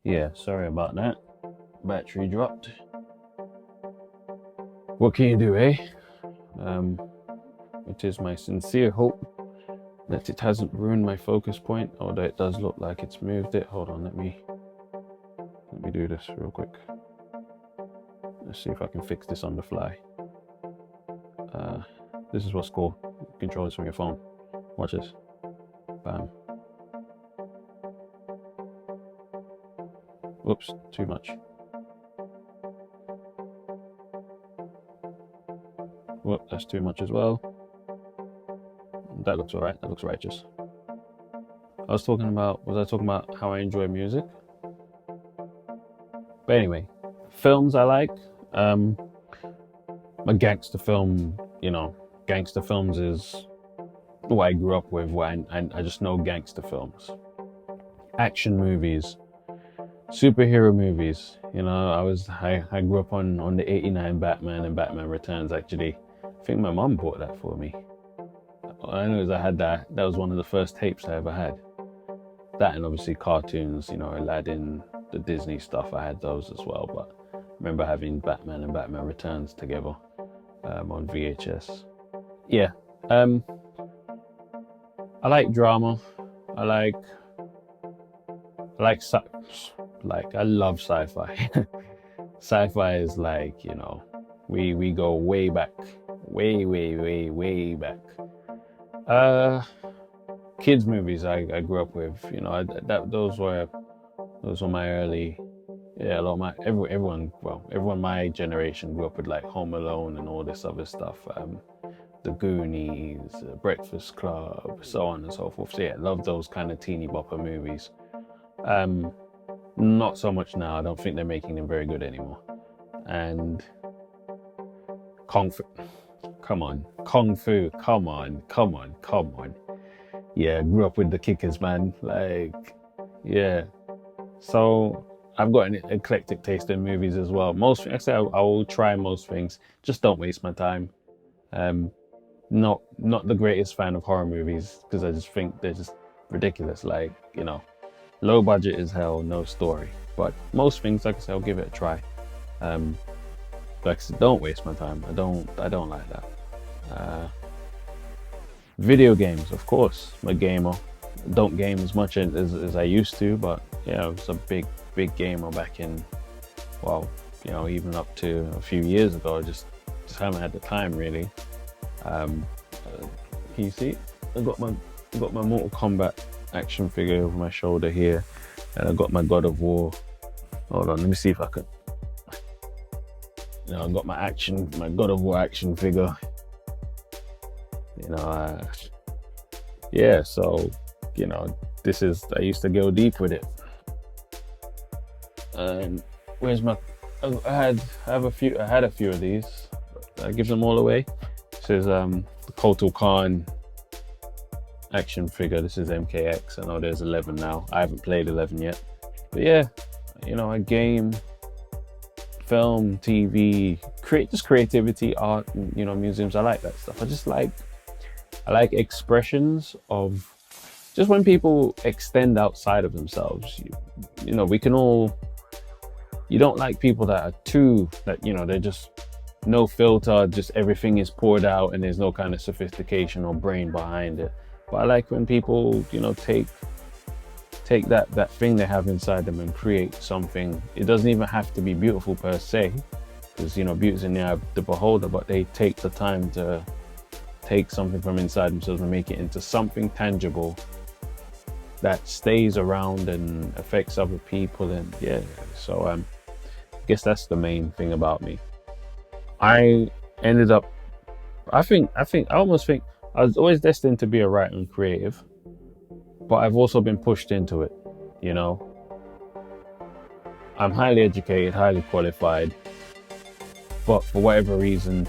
Yeah, sorry about that. Battery dropped. What can you do, eh? It is my sincere hope that it hasn't ruined my focus point, although it does look like it's moved it. Hold on, let me do this real quick. Let's see if I can fix this on the fly. This is what's cool. Control this from your phone. Watch this. Bam. Whoops, too much. Whoop, that's too much as well. That looks alright, that looks righteous. Was I talking about how I enjoy music? But anyway, films I like. A gangster film, gangster films is what I grew up with, I just know gangster films. Action movies, superhero movies, I grew up on the 89 Batman and Batman Returns actually. I think my mom bought that for me. All I know is I had that was one of the first tapes I ever had. That and obviously cartoons, Aladdin, the Disney stuff, I had those as well, but I remember having Batman and Batman Returns together on VHS. Yeah, I like drama. I love sci-fi. Sci-fi is like, we go way back, way back. Kids movies I grew up with, those were my early, a lot of everyone my generation grew up with like Home Alone and all this other stuff, The Goonies, Breakfast Club, so on and so forth. So yeah, love those kind of teeny bopper movies. Not so much now. I don't think they're making them very good anymore. And Kung Fu, come on. Yeah, grew up with the kickers, man. Yeah. So I've got an eclectic taste in movies as well. I will try most things. Just don't waste my time. Not the greatest fan of horror movies because I just think they're just ridiculous. Low budget as hell, no story. But most things, like I said, I'll give it a try. Like I said, don't waste my time. I don't like that. Video games, of course. I'm a gamer. Don't game as much as I used to, but yeah, I was a big gamer back in, even up to a few years ago. I just haven't had the time really. Can you see? I got my Mortal Kombat action figure over my shoulder here, and I got my God of War. Hold on, let me see if I can. I got my God of War action figure. Yeah, so I used to go deep with it. And where's my? I had a few of these. I give them all away. This is the Kotal Khan action figure. This is MKX. I know there's 11 now. I haven't played 11 yet. But yeah, a game, film, TV, creativity, art, and, museums. I like that stuff. I like expressions of just when people extend outside of themselves. We can all. You don't like people that are they're just no filter, just everything is poured out and there's no kind of sophistication or brain behind it. But I like when people, take that thing they have inside them and create something. It doesn't even have to be beautiful per se, because beauty's in the eye of the beholder, but they take the time to take something from inside themselves and make it into something tangible that stays around and affects other people. And yeah, so I guess that's the main thing about me. I almost think I was always destined to be a writer and creative, but I've also been pushed into it. I'm highly educated, highly qualified, but for whatever reason,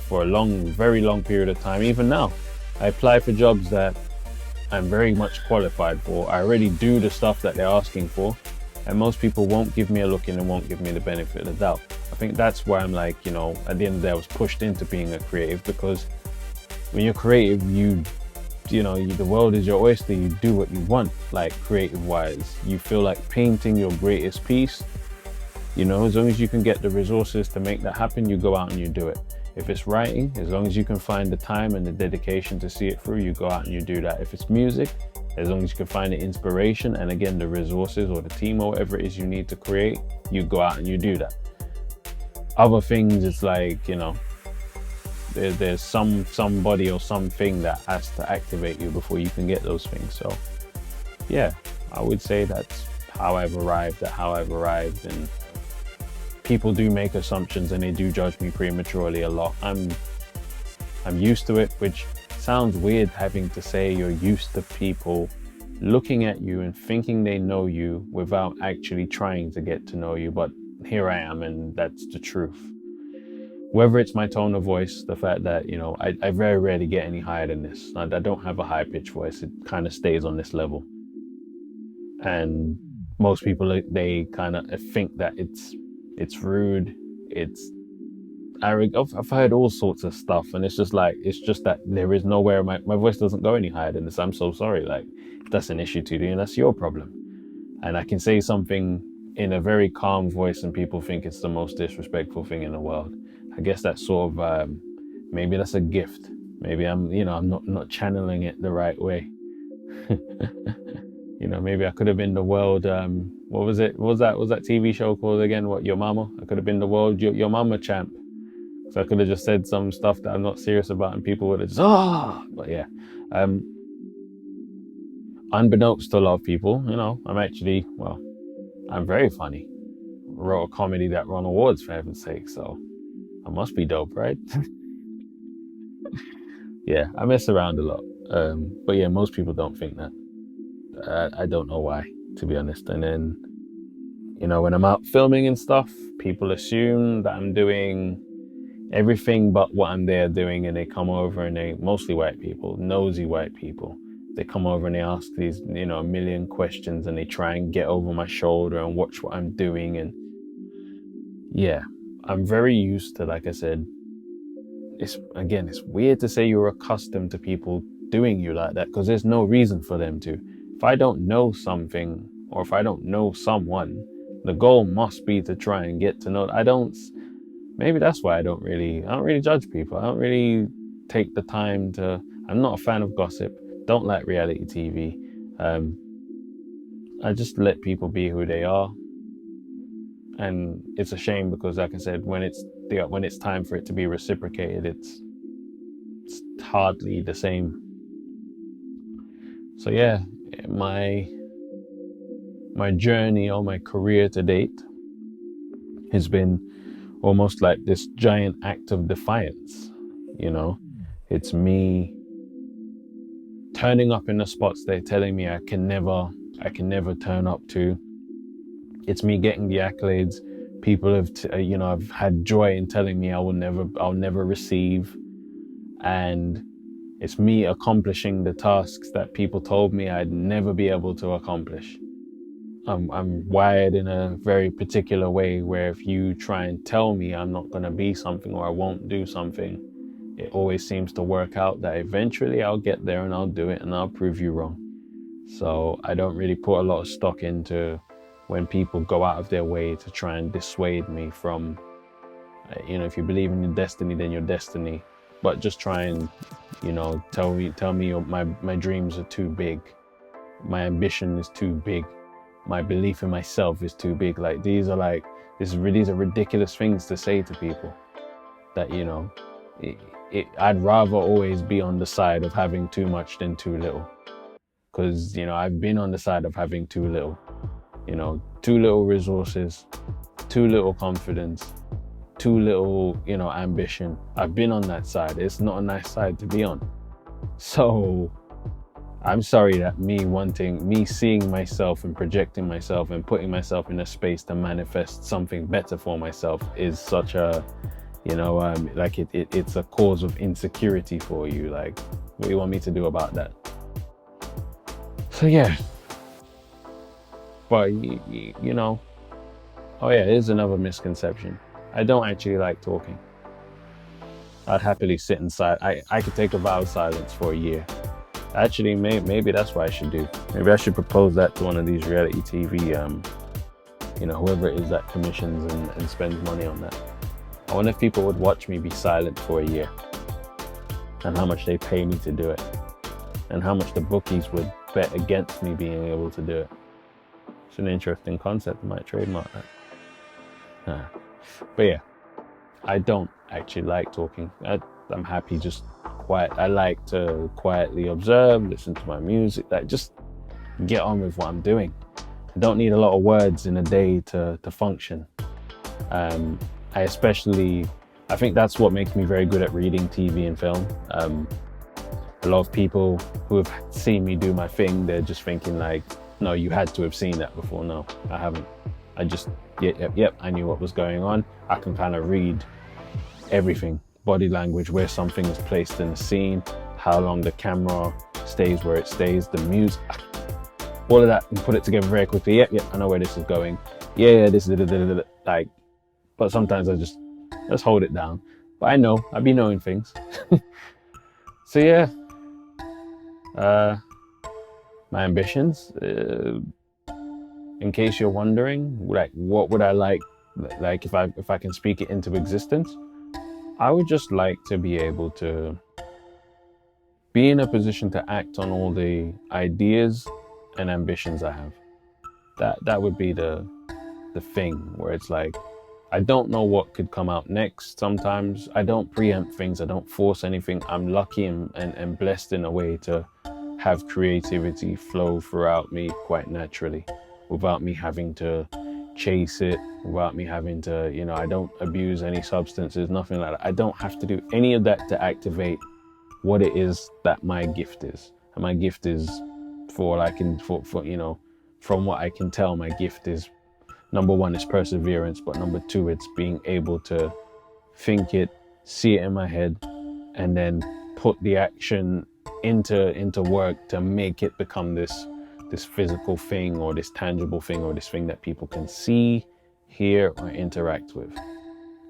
for a very long period of time, even now, I apply for jobs that I'm very much qualified for. I already do the stuff that they're asking for, and most people won't give me a look in and won't give me the benefit of the doubt. I think that's where I'm like, at the end of the day, I was pushed into being a creative, because when you're creative, the world is your oyster. You do what you want, like creative wise. You feel like painting your greatest piece. As long as you can get the resources to make that happen, you go out and you do it. If it's writing, as long as you can find the time and the dedication to see it through, you go out and you do that. If it's music, as long as you can find the inspiration and again the resources or the team or whatever it is you need to create, you go out and you do that. Other things, it's like, there's somebody or something that has to activate you before you can get those things. So yeah, I would say that's how I've arrived at how I've arrived. And people do make assumptions and they do judge me prematurely a lot. I'm used to it, which sounds weird having to say you're used to people looking at you and thinking they know you without actually trying to get to know you. But here I am, and that's the truth. Whether it's my tone of voice, the fact that, I very rarely get any higher than this. I don't have a high pitched voice. It kind of stays on this level. And most people, they kind of think that it's rude. I've heard all sorts of stuff, and it's just that there is nowhere my voice doesn't go any higher than this. I'm so sorry. Like, if that's an issue to you, and that's your problem. And I can say something in a very calm voice and people think it's the most disrespectful thing in the world. I guess that's sort of, maybe that's a gift. Maybe I'm not channeling it the right way. Maybe I could have been the world, what was that TV show called again? What, Your Mama? I could have been the world, your mama champ. So I could have just said some stuff that I'm not serious about and people would have just, but yeah. Unbeknownst to a lot of people, I'm very funny. Wrote a comedy that won awards, for heaven's sake, so I must be dope, right? Yeah, I mess around a lot. But yeah, most people don't think that. I don't know why, to be honest. And then, when I'm out filming and stuff, people assume that I'm doing everything but what I'm there doing, and they come over and they, mostly white people, nosy white people, they come over and they ask these, a million questions, and they try and get over my shoulder and watch what I'm doing. And yeah, I'm very used to, like I said, it's weird to say you're accustomed to people doing you like that, because there's no reason for them to. If I don't know something, or if I don't know someone, the goal must be to try and get to know. Maybe that's why I don't really judge people. I don't really take the time to, I'm not a fan of gossip, don't like reality TV. I just let people be who they are. And it's a shame because, like I said, when it's time for it to be reciprocated, it's hardly the same. So yeah, my journey or my career to date has been almost like this giant act of defiance. It's me turning up in the spots they're telling me I can never turn up to. It's me getting the accolades people have I've had joy in telling me I'll never receive. And it's me accomplishing the tasks that people told me I'd never be able to accomplish. I'm wired in a very particular way where if you try and tell me I'm not going to be something or I won't do something, it always seems to work out that eventually I'll get there and I'll do it and I'll prove you wrong. So I don't really put a lot of stock into when people go out of their way to try and dissuade me from, if you believe in your destiny, then your destiny. But just try and, tell me my dreams are too big. My ambition is too big. My belief in myself is too big. Like these are ridiculous things to say to people. That, I'd rather always be on the side of having too much than too little. Because, I've been on the side of having too little. Too little resources, too little confidence, too little, ambition. I've been on that side. It's not a nice side to be on. So I'm sorry that me seeing myself and projecting myself and putting myself in a space to manifest something better for myself is such a, it's a cause of insecurity for you. Like, what do you want me to do about that? So yeah. But, oh yeah, here's another misconception. I don't actually like talking. I'd happily sit inside. I could take a vow of silence for a year. Actually, maybe that's what I should do. Maybe I should propose that to one of these reality TV, whoever it is that commissions and spends money on that. I wonder if people would watch me be silent for a year, and how much they pay me to do it, and how much the bookies would bet against me being able to do it. It's an interesting concept. I might trademark that. But yeah, I don't actually like talking. I'm happy just quiet. I like to quietly observe, listen to my music, like just get on with what I'm doing. I don't need a lot of words in a day to function. I think that's what makes me very good at reading TV and film. A lot of people who have seen me do my thing, they're just thinking like, no, you had to have seen that before. No, I haven't. I just, yep, I knew what was going on. I can kind of read everything. Body language, where something is placed in the scene, how long the camera stays where it stays, the music, all of that, and put it together very quickly. Yep, I know where this is going. Yeah, this is like, but sometimes I just hold it down. But I be knowing things. So yeah, my ambitions, in case you're wondering, like what would I like if I can speak it into existence, I would just like to be able to be in a position to act on all the ideas and ambitions I have. That would be the thing where it's like, I don't know what could come out next. Sometimes I don't preempt things. I don't force anything. I'm lucky and blessed in a way to have creativity flow throughout me quite naturally, without me having to chase it, without me having to, I don't abuse any substances, nothing like that. I don't have to do any of that to activate what it is that my gift is. And my gift is, from what I can tell, my gift is, number one, is perseverance, but number two, it's being able to think it, see it in my head, and then put the action into work to make it become this physical thing, or this tangible thing, or this thing that people can see, hear, or interact with.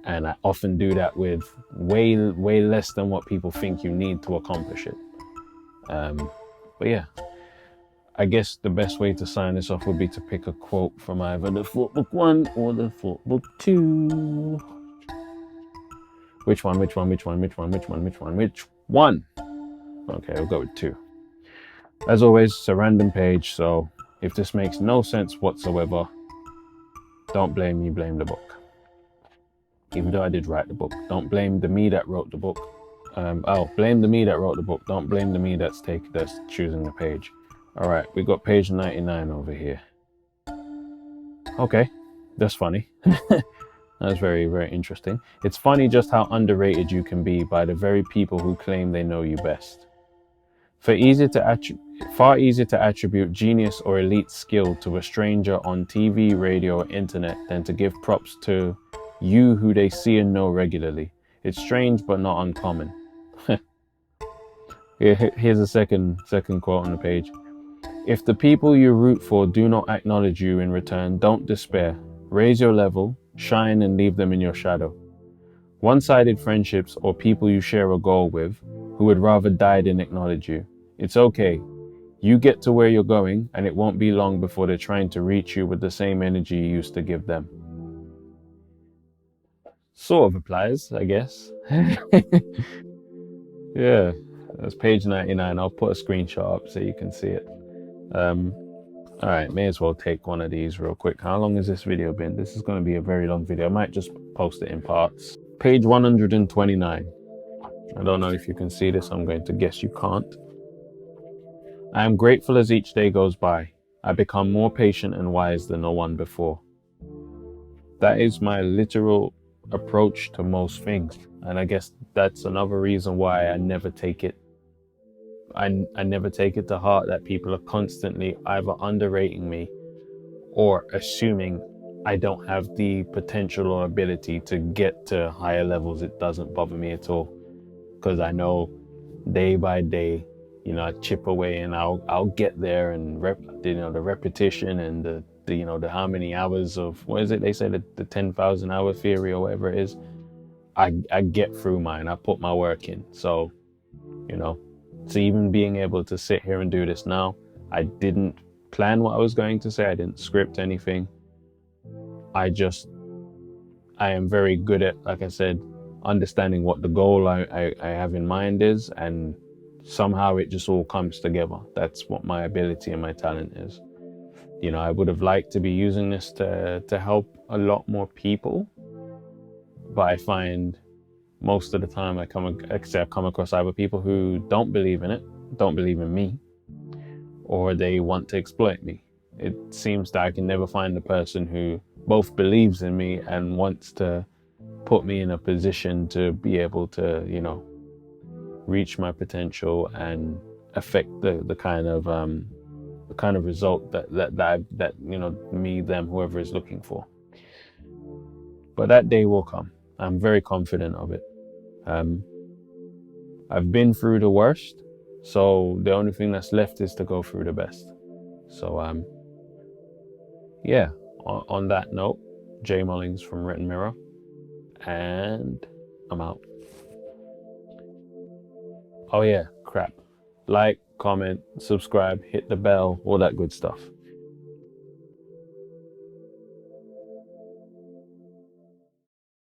And I often do that with way less than what people think you need to accomplish it. But yeah, I guess the best way to sign this off would be to pick a quote from either the Thought Book 1 or the Thought Book 2. Which one? Okay, we'll go with 2. As always, it's a random page, so if this makes no sense whatsoever, don't blame me, blame the book. Even though I did write the book, don't blame the me that wrote the book. Blame the me that wrote the book. Don't blame the me that's choosing the page. All right, we got page 99 over here. Okay, that's funny. That's very, very interesting. It's funny just how underrated you can be by the very people who claim they know you best. Far easier to attribute genius or elite skill to a stranger on TV, radio, or internet than to give props to you who they see and know regularly. It's strange but not uncommon. Here's a second quote on the page. If the people you root for do not acknowledge you in return, don't despair. Raise your level, shine, and leave them in your shadow. One-sided friendships or people you share a goal with who would rather die than acknowledge you. It's okay. You get to where you're going, and it won't be long before they're trying to reach you with the same energy you used to give them. Sort of applies, I guess. Yeah, that's page 99. I'll put a screenshot up so you can see it. All right, may as well take one of these real quick. How long has this video been? This is going to be a very long video. I might just post it in parts. Page 129. I don't know if you can see this. I'm going to guess you can't. I am grateful as each day goes by. I become more patient and wise than no one before. That is my literal approach to most things. And I guess that's another reason why I never take it. I never take it to heart that people are constantly either underrating me or assuming I don't have the potential or ability to get to higher levels. It doesn't bother me at all, because I know day by day, I chip away and I'll get there, and the repetition and the how many hours of, what is it they say, the 10,000 hour theory or whatever it is, I get through mine. I put my work in. So So even being able to sit here and do this now, I didn't plan what I was going to say. I didn't script anything. I am very good at, like I said, understanding what the goal I have in mind is, and somehow it just all comes together. That's what my ability and my talent is. You know, I would have liked to be using this to help a lot more people, but I find most of the time I come across either people who don't believe in it, don't believe in me, or they want to exploit me. It seems that I can never find a person who both believes in me and wants to put me in a position to be able to, you know, reach my potential and affect the kind of result that you know, me, them, whoever is looking for. But that day will come. I'm very confident of it. I've been through the worst, so the only thing that's left is to go through the best. So yeah, on that note, Jay Mullings from Written Mirror, and I'm out. Oh yeah, crap. Like, comment, subscribe, hit the bell, all that good stuff.